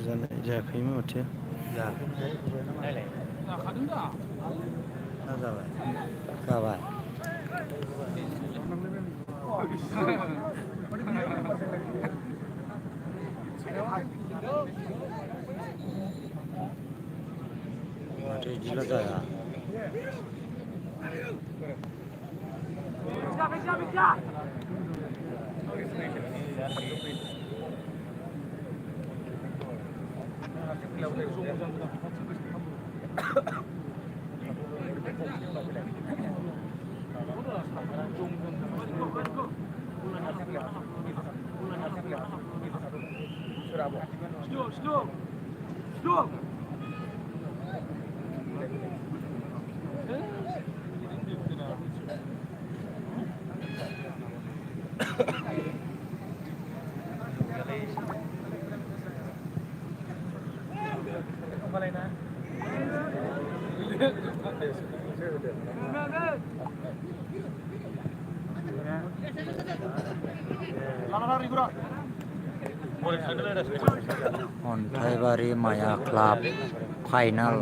जानाय जायाखैमोन माथो जाबाय माथो इदिला जाया अन्थाइबारि माया club final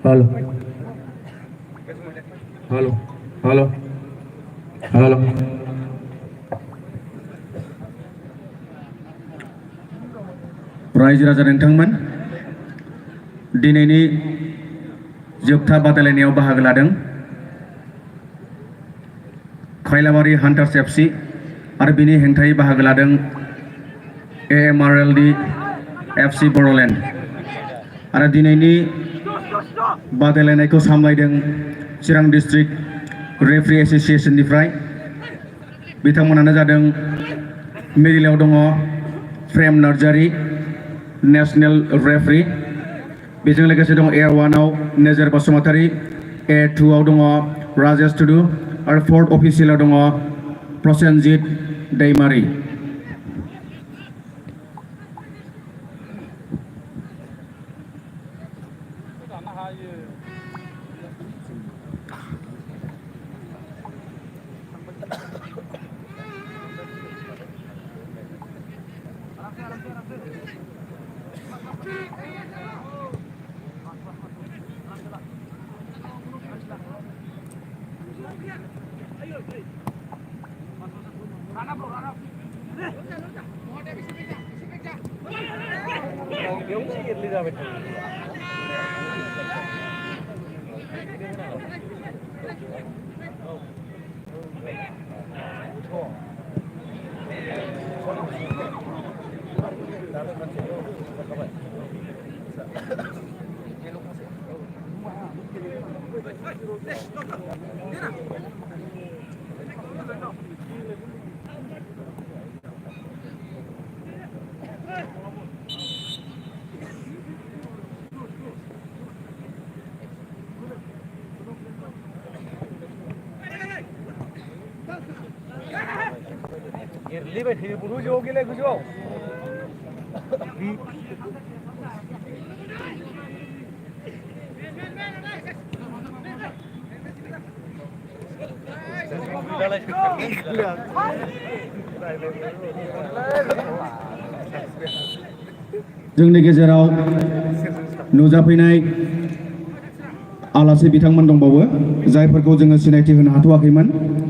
Halo. Halo. Halo. Halo. रायजो राजा नोंथांमोन दिनैनि जोबथा बादायलायनायाव बाहागो लादों खैलाबारि हान्टार्स एफसि आरो बिनि हेंथायै बाहागो लादों AMRLD एफसि बर'लेण्ड आरो दिनैनि बादायलायनायखौ सामलायदों चिरां डिस्ट्रिक्ट रेफ्रि एसोसिएशननिफ्राय बिथांमोनानो जादों मिडिलआव दङ प्रेम नार्जारी नेशनेल रेफ्रि बेजों लोगोसे दङ A1 आव नोजोर बसुमतारी A2 आव दङ राजेश टुडु आरो फोर्थ अफिसियेलाव दङ Prasenjit Daimary Libat hidup burujo gila gujo. जोंनि गेजेराव नुजाफैनाय आलासि बिथांमोन दंबावो जायफोरखौ जोङो सिनायथि होनो हाथ'वाखैमोन